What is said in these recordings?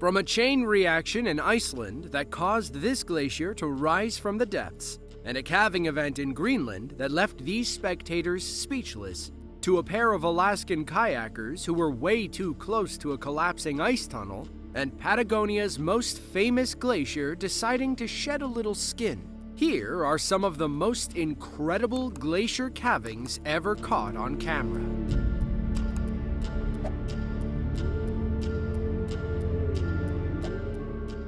From a chain reaction in Iceland that caused this glacier to rise from the depths, and a calving event in Greenland that left these spectators speechless, to a pair of Alaskan kayakers who were way too close to a collapsing ice tunnel, and Patagonia's most famous glacier deciding to shed a little skin. Here are some of the most incredible glacier calvings ever caught on camera.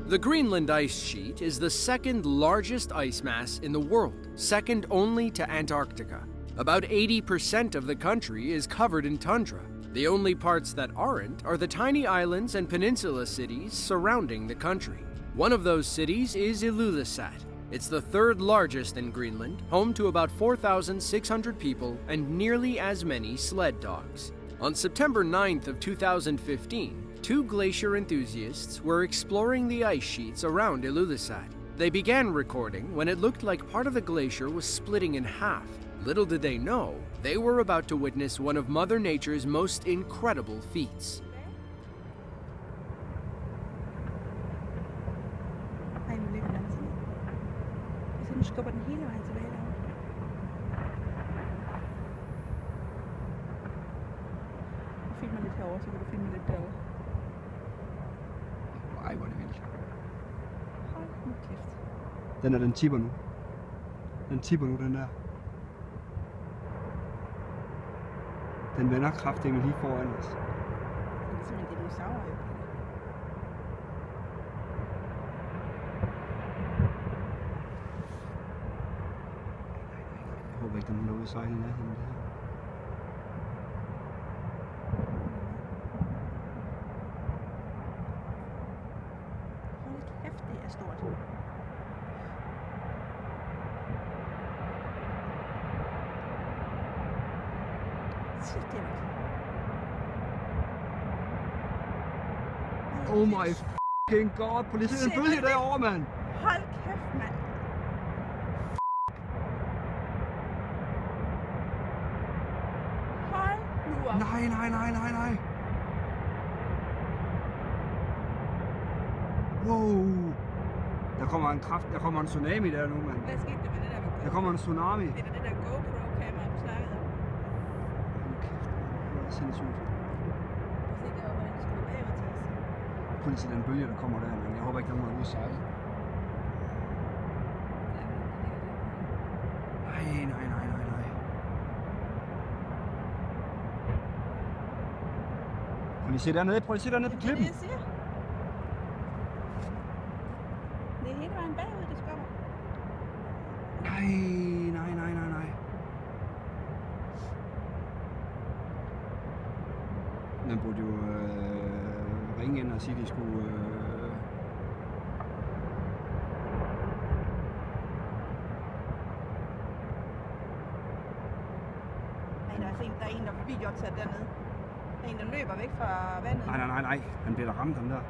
The Greenland ice sheet is the second largest ice mass in the world, second only to Antarctica. About 80% of the country is covered in tundra. The only parts that aren't are the tiny islands and peninsula cities surrounding the country. One of those cities is Ilulissat. It's the third largest in Greenland, home to about 4,600 people and nearly as many sled dogs. On September 9th of 2015, two glacier enthusiasts were exploring the ice sheets around Ilulissat. They began recording when it looked like part of the glacier was splitting in half. Little did they know, they were about to witness one of Mother Nature's most incredible feats. Ej, hvor er det vildt. Hold nu kæft. Den tipper nu. Den tipper nu, den der. Den vender kraftigt lige foran os. Det er simpelthen dinosaurer, jo. Jeg håber ikke, der er nogen derude i sejlen i nærheden af det her. Oh my fucking god, prøv lige at se den bølge derovre, mand! Hold kæft, mand! Hold nu op! Nej! Wow! Der kommer en tsunami der nu, mand. Hvad skete der med det der med GoPro? Der kommer en tsunami. Det er det der GoPro-kamera, du snakkede om. Hold kæft, det er sindssygt. Hvis ikke det var, hvordan det skulle bagud til os. Prøv lige at se den bølge, der kommer der, men jeg håber ikke, der er nogen ude i sejle. Nej. Prøv lige at se dernede, på klippen. Det er det, jeg siger. Det er hele vejen bagud, det skubber. Nej. Man burde jo ringe ind og sige, at de skulle... Der er en, der videooptaget dernede. Der er en, der løber væk fra vandet. Nej. Han bliver da ramt, den der.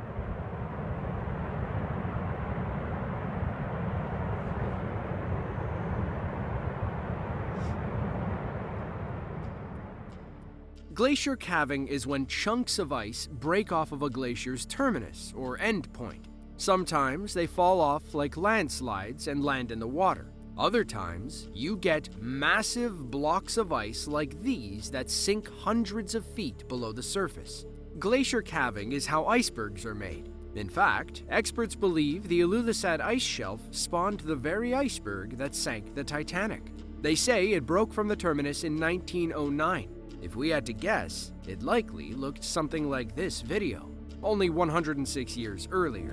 Glacier calving is when chunks of ice break off of a glacier's terminus, or end point. Sometimes they fall off like landslides and land in the water. Other times, you get massive blocks of ice like these that sink hundreds of feet below the surface. Glacier calving is how icebergs are made. In fact, experts believe the Ilulissat ice shelf spawned the very iceberg that sank the Titanic. They say it broke from the terminus in 1909. If we had to guess, it likely looked something like this video, only 106 years earlier.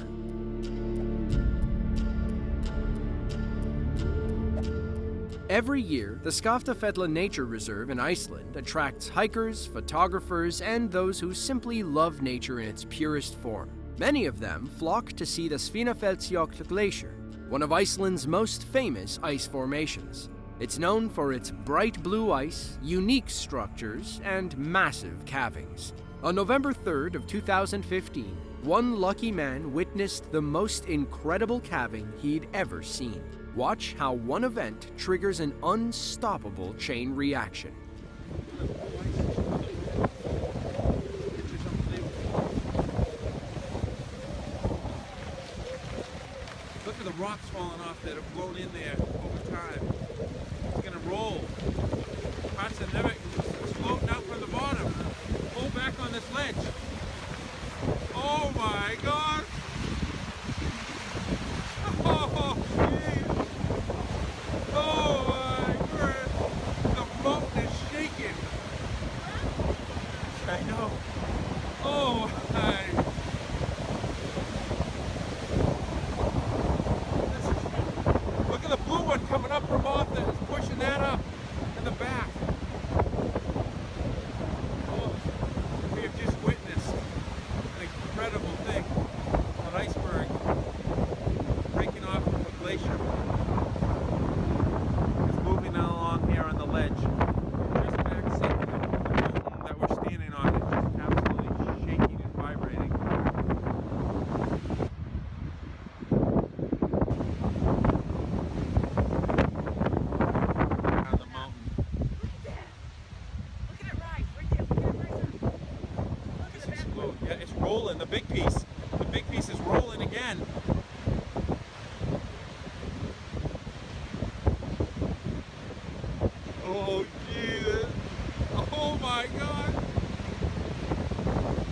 Every year, the Skaftafell Nature Reserve in Iceland attracts hikers, photographers, and those who simply love nature in its purest form. Many of them flock to see the Svinafellsjökull Glacier, one of Iceland's most famous ice formations. It's known for its bright blue ice, unique structures, and massive calvings. On November 3rd of 2015, one lucky man witnessed the most incredible calving he'd ever seen. Watch how one event triggers an unstoppable chain reaction. at the rocks falling off that have blown in there over time. It's gonna roll. Parts that never it's floating out from the bottom. Pull back on this ledge. Oh my God! Oh geez! Oh my word! The mountain is shaking. I know. Oh my! Look at the blue one coming up from off that is pushing that up in the back. Oh, we have just witnessed an incredible thing. An iceberg breaking off from the glacier. It's moving along here on the ledge. Just back seat of the mountain that we're standing on is just absolutely shaking and vibrating. On the mountain. Look at it rise. Right there. Look at it rise up. Look This at is that. cool. Yeah, it's rolling. The big piece. The big piece is rolling again. Oh Jesus! Oh my God!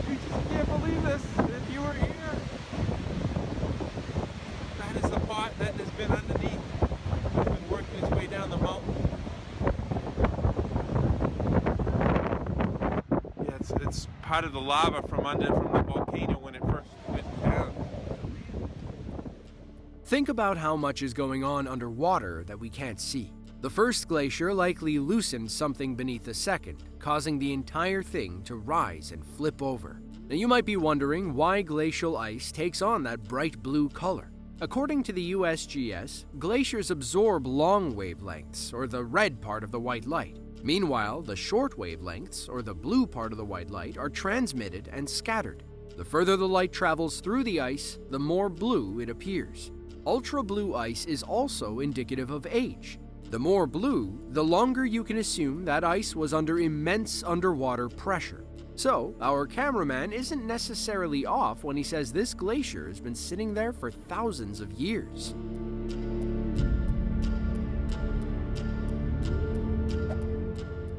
You just can't believe this. If you were here, that is the pot that has been underneath. It's been working its way down the mountain. Yeah, it's part of the lava from the volcano when it first went down. Think about how much is going on underwater that we can't see. The first glacier likely loosened something beneath the second, causing the entire thing to rise and flip over. Now you might be wondering why glacial ice takes on that bright blue color. According to the USGS, glaciers absorb long wavelengths, or the red part of the white light. Meanwhile, the short wavelengths, or the blue part of the white light, are transmitted and scattered. The further the light travels through the ice, the more blue it appears. Ultra blue ice is also indicative of age. The more blue, the longer you can assume that ice was under immense underwater pressure. So, our cameraman isn't necessarily off when he says this glacier has been sitting there for thousands of years.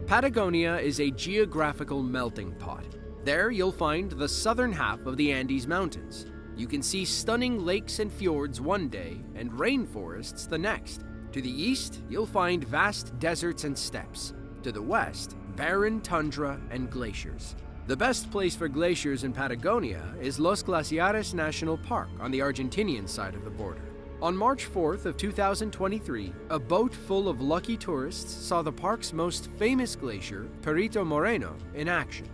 Patagonia is a geographical melting pot. There you'll find the southern half of the Andes Mountains. You can see stunning lakes and fjords one day and rainforests the next. To the east, you'll find vast deserts and steppes. To the west, barren tundra and glaciers. The best place for glaciers in Patagonia is Los Glaciares National Park on the Argentinian side of the border. On March 4th of 2023, a boat full of lucky tourists saw the park's most famous glacier, Perito Moreno, in action.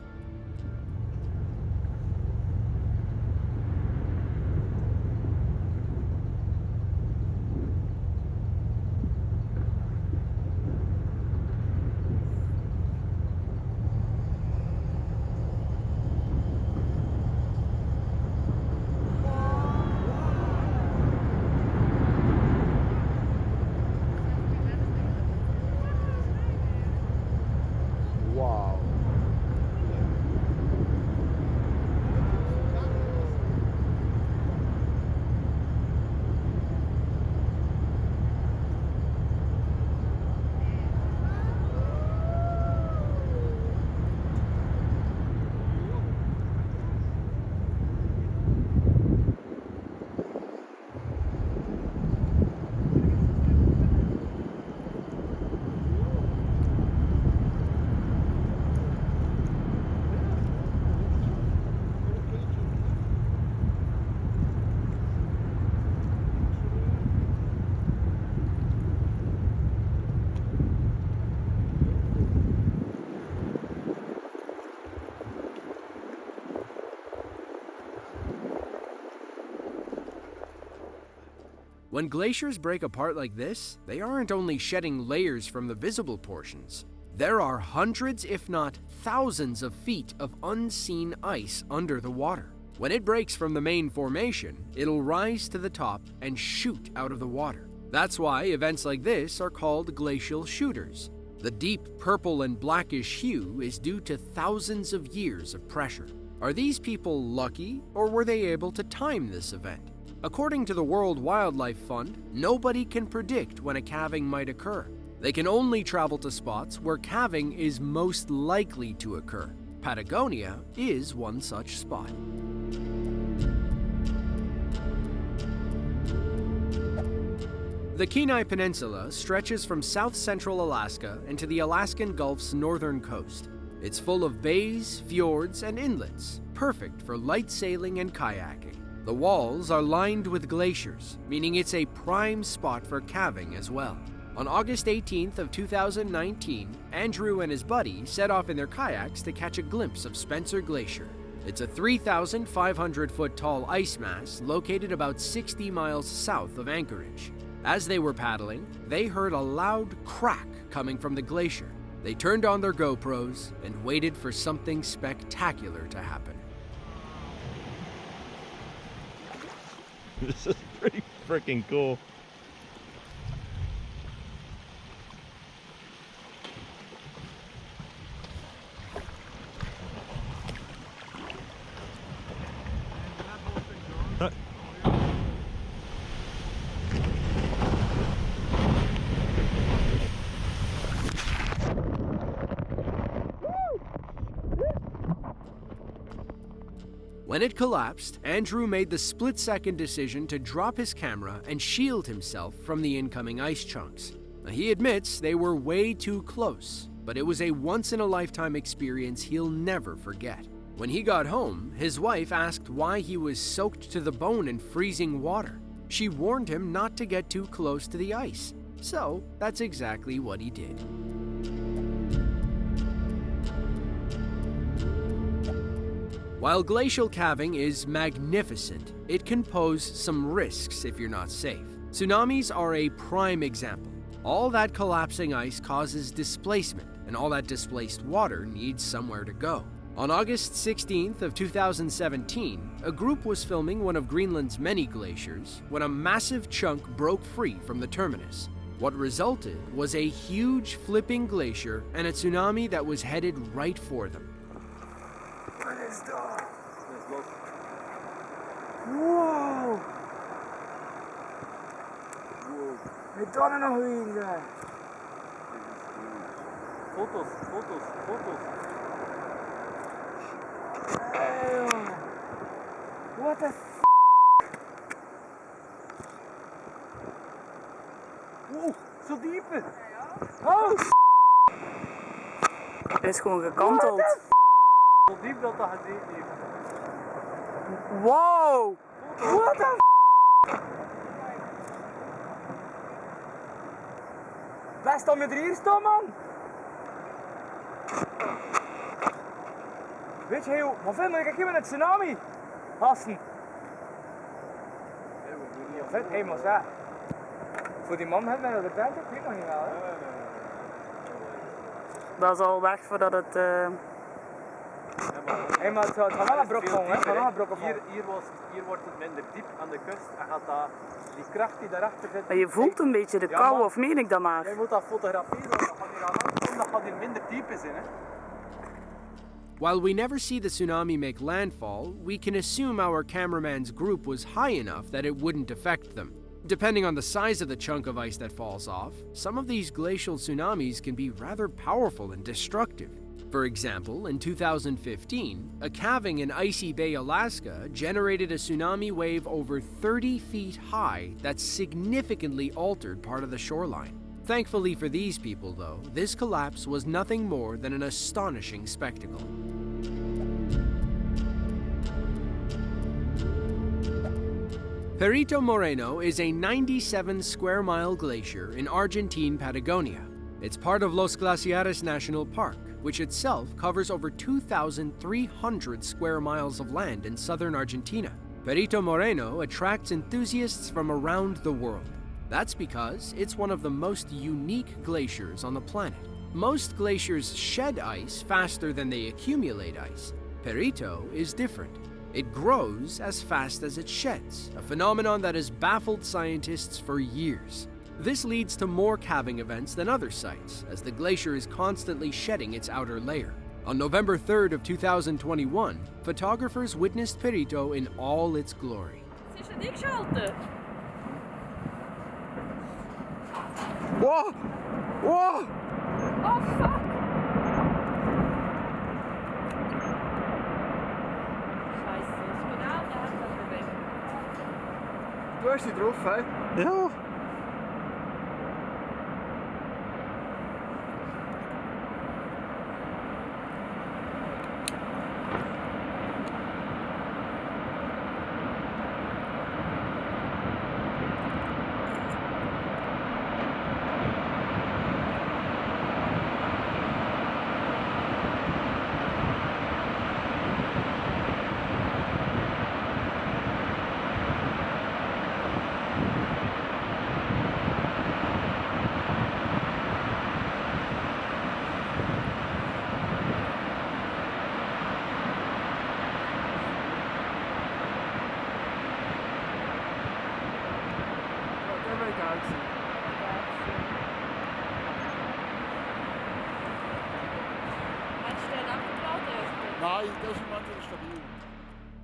Wow. When glaciers break apart like this, they aren't only shedding layers from the visible portions. There are hundreds, if not thousands, of feet of unseen ice under the water. When it breaks from the main formation, it'll rise to the top and shoot out of the water. That's why events like this are called glacial shooters. The deep purple and blackish hue is due to thousands of years of pressure. Are these people lucky, or were they able to time this event? According to the World Wildlife Fund, nobody can predict when a calving might occur. They can only travel to spots where calving is most likely to occur. Patagonia is one such spot. The Kenai Peninsula stretches from south-central Alaska into the Alaskan Gulf's northern coast. It's full of bays, fjords, and inlets, perfect for light sailing and kayaking. The walls are lined with glaciers, meaning it's a prime spot for calving as well. On August 18th of 2019, Andrew and his buddy set off in their kayaks to catch a glimpse of Spencer Glacier. It's a 3,500-foot tall ice mass located about 60 miles south of Anchorage. As they were paddling, they heard a loud crack coming from the glacier. They turned on their GoPros and waited for something spectacular to happen. This is pretty freaking cool. When it collapsed, Andrew made the split-second decision to drop his camera and shield himself from the incoming ice chunks. He admits they were way too close, but it was a once-in-a-lifetime experience he'll never forget. When he got home, his wife asked why he was soaked to the bone in freezing water. She warned him not to get too close to the ice, so that's exactly what he did. While glacial calving is magnificent, it can pose some risks if you're not safe. Tsunamis are a prime example. All that collapsing ice causes displacement, and all that displaced water needs somewhere to go. On August 16th of 2017, a group was filming one of Greenland's many glaciers when a massive chunk broke free from the terminus. What resulted was a huge flipping glacier and a tsunami that was headed right for them. Wow! Met dan nog een daar. Foto's. What the f***? Wow, zo diep. Oh! Het is gewoon gekanteld. Zo diep dat dat gezeten heeft. Wow! What the f***? Best om je er hier staan, man. Weet je, joh, wat vind je? Ik heb een tsunami. Hassen. Vet, hé, maar zeg. Voor die man hebben we de tent, ik weet nog niet wel, hè. Dat is al weg voordat het... Hé, maar het gaat wel een brok vallen, hè. Het gaat wel een brok vallen. Hier wordt het minder diep aan de kust en gaat dat, die kracht die daarachter zit... Maar je voelt een beetje de kou, of meen ik dat maar? Jij moet dat fotograferen, want dat gaat hier aan langs, dat gaat hier minder diep is in, hè. While we never see the tsunami make landfall, we can assume our cameraman's group was high enough that it wouldn't affect them. Depending on the size of the chunk of ice that falls off, some of these glacial tsunamis can be rather powerful and destructive. For example, in 2015, a calving in Icy Bay, Alaska generated a tsunami wave over 30 feet high that significantly altered part of the shoreline. Thankfully for these people, though, this collapse was nothing more than an astonishing spectacle. Perito Moreno is a 97 square mile glacier in Argentine Patagonia. It's part of Los Glaciares National Park, which itself covers over 2,300 square miles of land in southern Argentina. Perito Moreno attracts enthusiasts from around the world. That's because it's one of the most unique glaciers on the planet. Most glaciers shed ice faster than they accumulate ice. Perito is different. It grows as fast as it sheds, a phenomenon that has baffled scientists for years. This leads to more calving events than other sites, as the glacier is constantly shedding its outer layer. On November 3rd of 2021, photographers witnessed Perito in all its glory. Is het niet schalte? Wow! Wow! Oh fuck! Scheiße, das ist genau der hat das bewegt. Du hast die drauf, hä? Ja.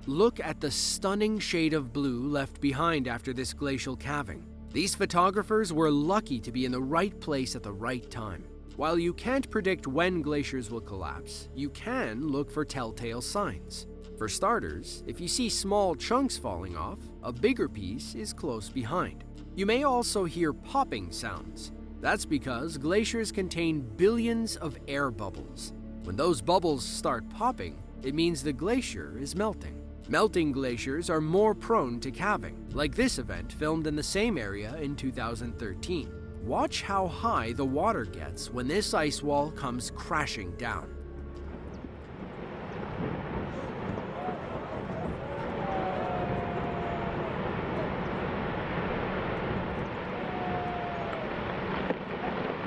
Look at the stunning shade of blue left behind after this glacial calving. These photographers were lucky to be in the right place at the right time. While you can't predict when glaciers will collapse, you can look for telltale signs. For starters, if you see small chunks falling off, a bigger piece is close behind. You may also hear popping sounds. That's because glaciers contain billions of air bubbles. When those bubbles start popping, it means the glacier is melting. Melting glaciers are more prone to calving, like this event filmed in the same area in 2013. Watch how high the water gets when this ice wall comes crashing down.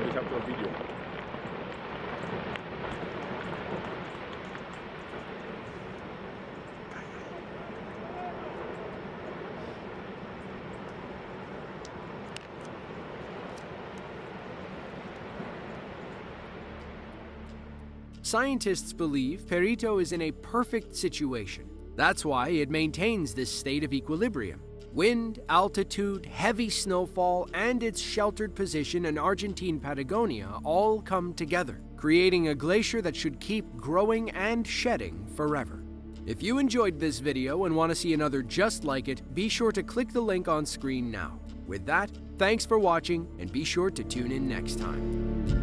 Ich habe so ein Video. Scientists believe Perito is in a perfect situation. That's why it maintains this state of equilibrium. Wind, altitude, heavy snowfall, and its sheltered position in Argentine Patagonia all come together, creating a glacier that should keep growing and shedding forever. If you enjoyed this video and want to see another just like it, be sure to click the link on screen now. With that, thanks for watching, and be sure to tune in next time.